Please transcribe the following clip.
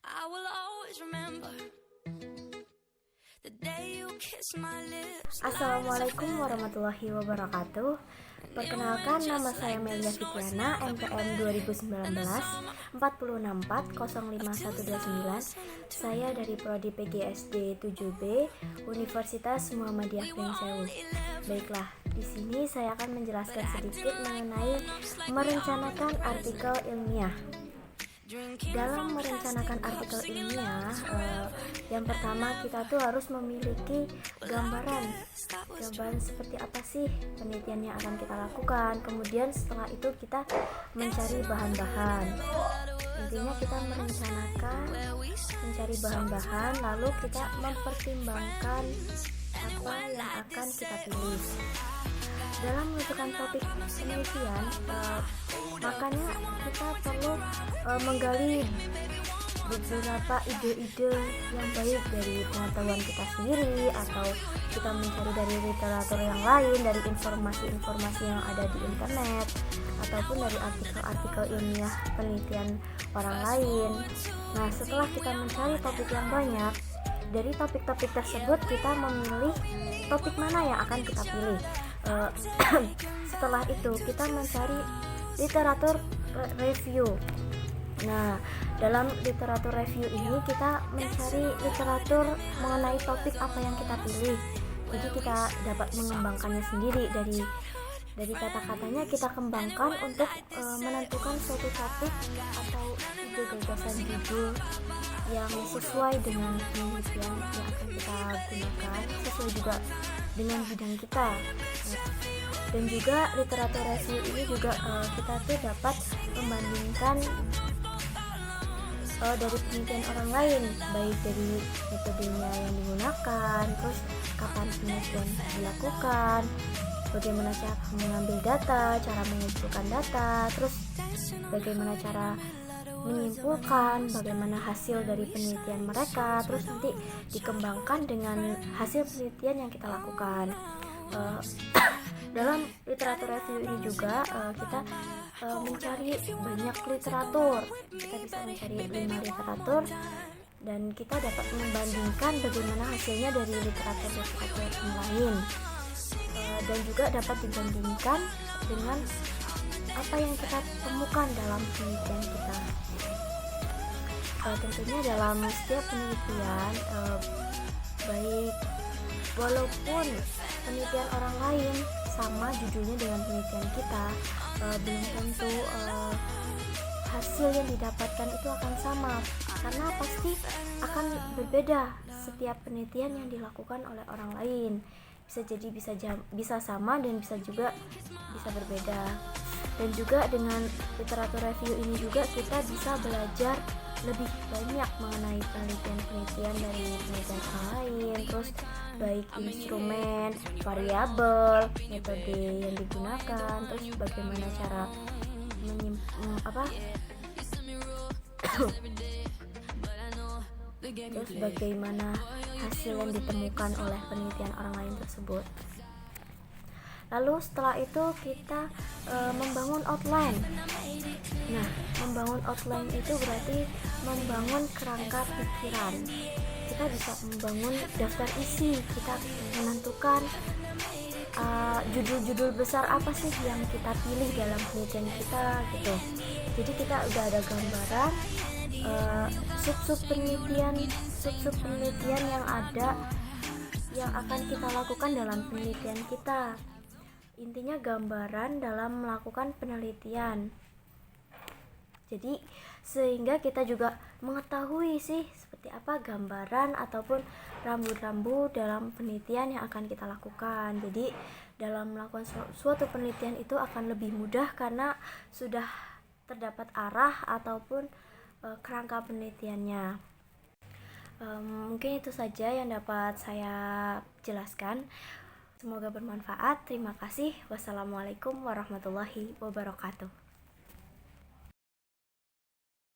I will always remember the day you kissed my lips. Assalamualaikum warahmatullahi wabarakatuh. Perkenalkan, nama saya Melia Fitriana, MKM 2019 464051129. Saya dari Prodi PGSD 7B Universitas Muhammadiyah Pringseu. Baiklah, di sini saya akan menjelaskan sedikit mengenai merencanakan artikel ilmiah. Dalam merencanakan artikel ilmiah, yang pertama kita tuh harus memiliki gambaran seperti apa sih penelitian yang akan kita lakukan. Kemudian setelah itu kita mencari bahan-bahan. Intinya kita mencari bahan-bahan, lalu kita mempertimbangkan apa yang akan kita pilih. Dalam menentukan topik penelitian, makanya kita perlu menggali beberapa ide-ide yang baik dari pengetahuan kita sendiri, atau kita mencari dari literatur yang lain, dari informasi-informasi yang ada di internet, ataupun dari artikel-artikel ilmiah penelitian orang lain. Nah, setelah kita mencari topik yang banyak, dari topik-topik tersebut kita memilih topik mana yang akan kita pilih. Setelah itu kita mencari literatur review. Nah, dalam literatur review ini kita mencari literatur mengenai topik apa yang kita pilih. Jadi kita dapat mengembangkannya sendiri, dari kata-katanya kita kembangkan untuk menentukan suatu topik atau ide gagasan judul yang sesuai dengan penelitian yang akan kita gunakan, sesuai juga dengan bidang kita. Dan juga literatur review ini juga kita tuh dapat membandingkan dari penelitian orang lain, baik dari metodenya yang digunakan, terus kapan penelitian dilakukan, bagaimana cara mengambil data, cara mengumpulkan data, terus bagaimana cara menyimpulkan, bagaimana hasil dari penelitian mereka, terus nanti dikembangkan dengan hasil penelitian yang kita lakukan. Dalam literatur review ini juga kita mencari banyak literatur. Kita bisa mencari 5 literatur dan kita dapat membandingkan bagaimana hasilnya dari literatur yang lain, dan juga dapat dibandingkan dengan apa yang kita temukan dalam penelitian kita. Tentunya dalam setiap penelitian, baik walaupun penelitian orang lain sama judulnya dengan penelitian kita, belum tentu hasil yang didapatkan itu akan sama, karena pasti akan berbeda setiap penelitian yang dilakukan oleh orang lain. Bisa jadi bisa sama dan bisa juga bisa berbeda. Dan juga dengan literatur review ini juga kita bisa belajar lebih banyak mengenai penelitian dari penelitian orang lain, terus baik instrumen, variabel, metode yang digunakan, terus bagaimana cara terus bagaimana hasil yang ditemukan oleh penelitian orang lain tersebut. Lalu setelah itu kita membangun outline. Nah, membangun outline itu berarti membangun kerangka pikiran. Kita bisa membangun daftar isi. Kita menentukan judul-judul besar apa sih yang kita pilih dalam penelitian kita gitu. Jadi kita udah ada gambaran sub-sub penelitian yang ada, yang akan kita lakukan dalam penelitian kita. Intinya gambaran dalam melakukan penelitian. Jadi sehingga kita juga mengetahui sih seperti apa gambaran ataupun rambu-rambu dalam penelitian yang akan kita lakukan. Jadi dalam melakukan suatu penelitian itu akan lebih mudah karena sudah terdapat arah ataupun kerangka penelitiannya. Mungkin itu saja yang dapat saya jelaskan. Semoga bermanfaat. Terima kasih. Wassalamualaikum warahmatullahi wabarakatuh.